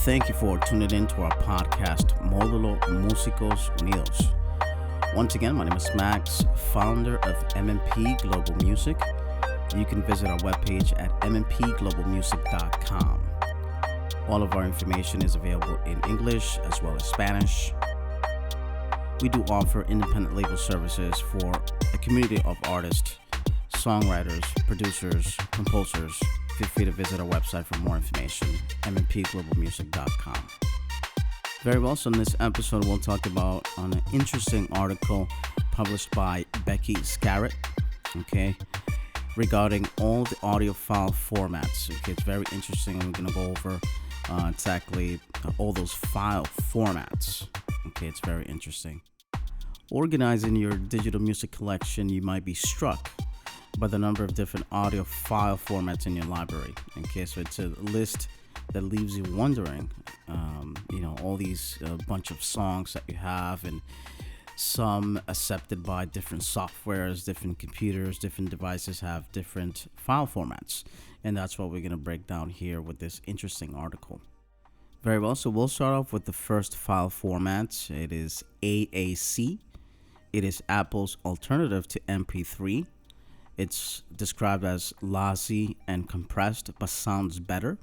Thank you for tuning in to our podcast, Módulo Músicos Unidos. Once again, my name is Max, founder of MMP Global Music. You can visit our webpage at mmpglobalmusic.com. All of our information is available in English as well as Spanish. We do offer independent label services for a community of artists, songwriters, producers, composers. Feel free to visit our website for more information, mmpglobalmusic.com. Very well, so in this episode, we'll talk about an interesting article published by Becky SCAROTT, okay, regarding all the audio file formats. Okay, it's very interesting. I'm going to go over exactly all those file formats. Okay, it's very interesting. Organizing your digital music collection, you might be struck by the number of different audio file formats in your library. Okay, so it's a list that leaves you wondering, all these bunch of songs that you have, and some accepted by different softwares, different computers, different devices have different file formats. And that's what we're going to break down here with this interesting article. Very well, so we'll start off with the first file format. It is AAC. It is Apple's alternative to MP3. It's described as lossy and compressed, but sounds better,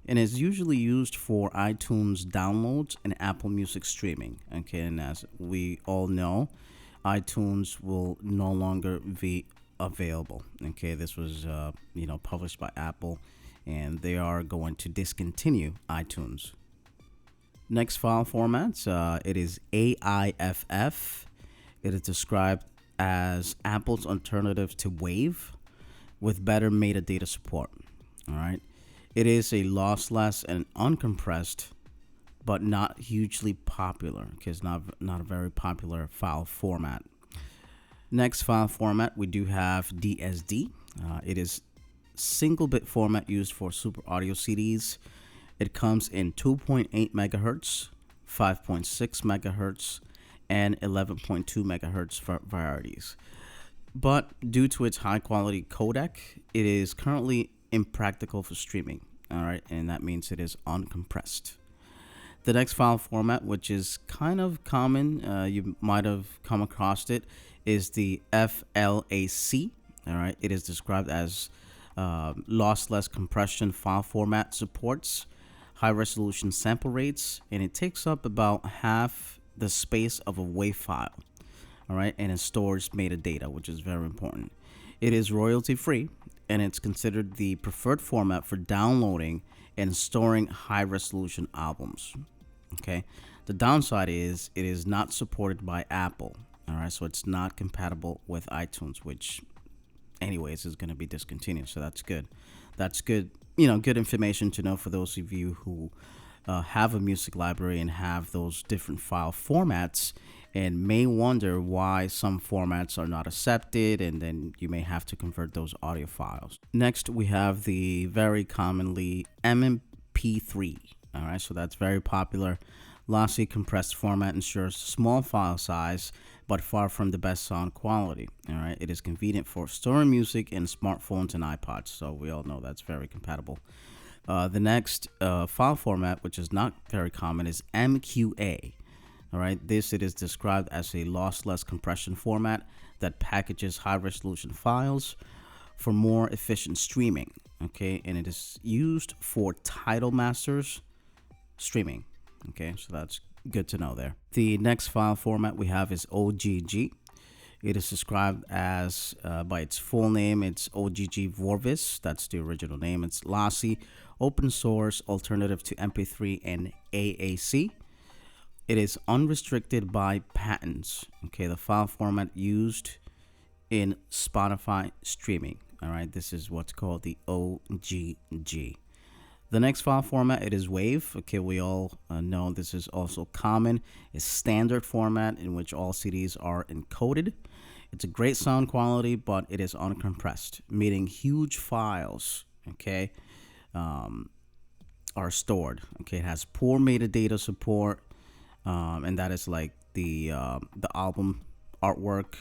and is usually used for iTunes downloads and Apple Music streaming. Okay, and as we all know, iTunes will no longer be available. Okay, this was published by Apple, and they are going to discontinue iTunes. Next file format, it is AIFF. It is described as Apple's alternative to Wave with better metadata support. All right. It is a lossless and uncompressed, but not hugely popular, because not a very popular file format. Next file format, we do have DSD. It is single bit format used for super audio CDs. It comes in 2.8 megahertz, 5.6 megahertz, and 11.2 megahertz for varieties. But due to its high quality codec, it is currently impractical for streaming. All right, and that means it is uncompressed. The next file format, which is kind of common, you might have come across it, is the FLAC. All right, it is described as lossless compression file format, supports high resolution sample rates, and it takes up about half the space of a WAV file. All right, and it stores metadata, which is very important. It is royalty free, and it's considered the preferred format for downloading and storing high resolution albums. Okay, the downside is it is not supported by Apple. All right, so it's not compatible with iTunes, which anyways is going to be discontinued. So that's good. That's good. Good information to know for those of you who have a music library and have those different file formats, and may wonder why some formats are not accepted, and then you may have to convert those audio files. Next, we have the very commonly MP3. All right, so that's very popular. Lossy compressed format ensures small file size, but far from the best sound quality. All right, it is convenient for storing music in smartphones and iPods, so we all know that's very compatible. The next file format, which is not very common, is MQA. All right, it is described as a lossless compression format that packages high-resolution files for more efficient streaming. Okay, and it is used for title masters streaming. Okay, so that's good to know there. The next file format we have is OGG. It is described as, by its full name, it's OGG Vorvis. That's the original name. It's lossy, open source alternative to MP3 and AAC. It is unrestricted by patents. Okay, the file format used in Spotify streaming. All right, this is what's called the OGG. The next file format, it is WAV. Okay, we all know this is also common. It's standard format in which all CDs are encoded. It's a great sound quality, but it is uncompressed, meaning huge files, okay, are stored. Okay, it has poor metadata support, and that is like the album artwork,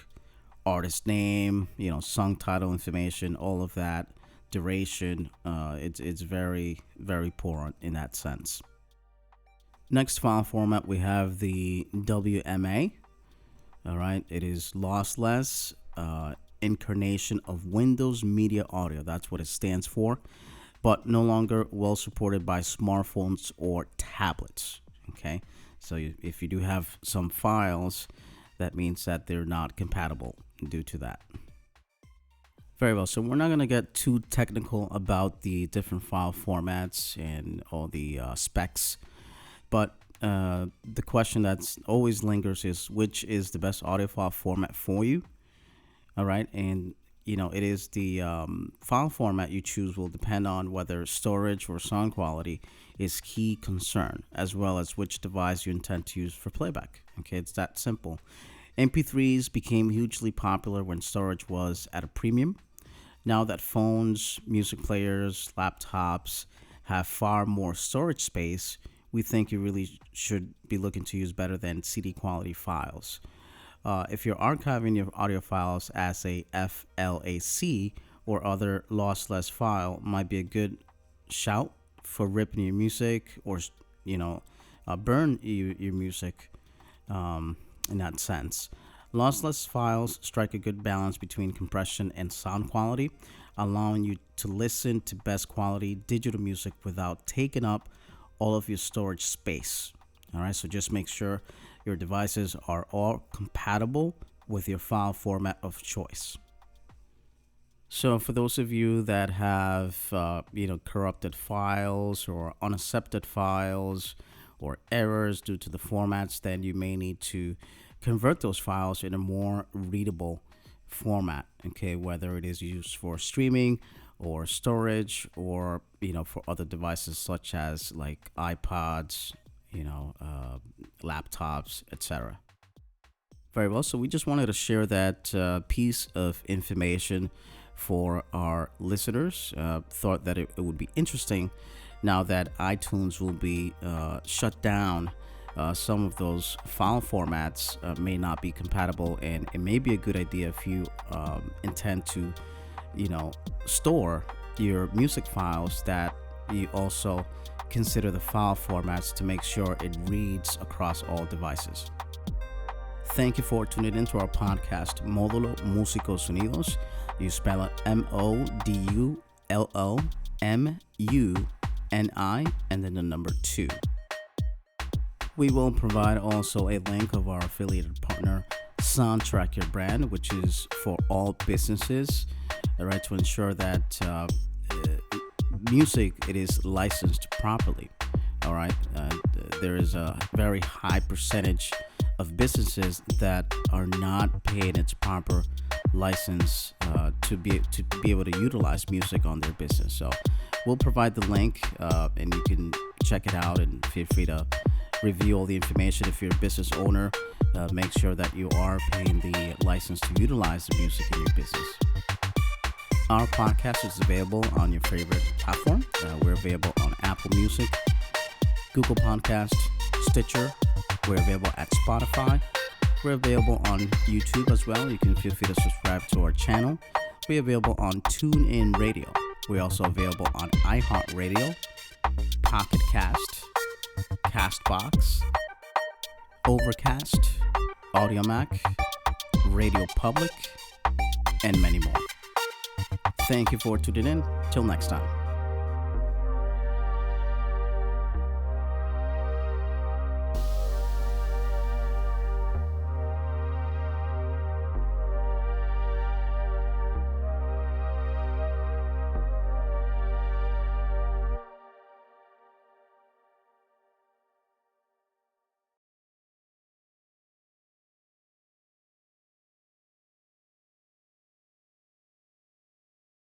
artist name, song title information, all of that. Duration, it's very, very poor in that sense. Next file format, we have the WMA. All right, it is lossless incarnation of Windows Media Audio. That's what it stands for, but no longer well supported by smartphones or tablets. Okay, so if you do have some files, that means that they're not compatible due to that. Very well, so we're not going to get too technical about the different file formats and all the specs, but the question that's always lingers is which is the best audio file format for you. All right, and it is the file format you choose will depend on whether storage or sound quality is key concern, as well as which device you intend to use for playback. Okay, it's that simple. MP3s became hugely popular when storage was at a premium. Now that phones, music players, laptops have far more storage space, we think you really should be looking to use better than CD quality files. If you're archiving your audio files as a FLAC or other lossless file, might be a good shout for ripping your music or burn your music in that sense. Lossless files strike a good balance between compression and sound quality, allowing you to listen to best quality digital music without taking up all of your storage space. All right, so just make sure your devices are all compatible with your file format of choice. So for those of you that have corrupted files or unaccepted files or errors due to the formats, then you may need to convert those files in a more readable format. Okay, whether it is used for streaming or storage or for other devices such as like iPods, laptops, etc. Very well, so we just wanted to share that piece of information for our listeners. Thought that it would be interesting now that iTunes will be shut down. Some of those file formats may not be compatible, and it may be a good idea if you intend to store your music files that you also consider the file formats to make sure it reads across all devices. Thank you for tuning into our podcast, Módulo Músicos Unidos. You spell it MODULOMUNI and then the number 2. We will provide also a link of our affiliated partner, Soundtrack Your Brand, which is for all businesses, all right, to ensure that music it is licensed properly. All right, there is a very high percentage of businesses that are not paying its proper license to be able to utilize music on their business. So we'll provide the link and you can check it out and feel free to review all the information. If you're a business owner, make sure that you are paying the license to utilize the music in your business. Our podcast is available on your favorite platform. We're available on Apple Music, Google Podcast, Stitcher. We're available at Spotify. We're available on YouTube as well. You can feel free to subscribe to our channel. We're available on TuneIn Radio. We're also available on iHeartRadio, Pocket Cast, Castbox, Overcast, AudioMac, Radio Public, and many more. Thank you for tuning in. Till next time.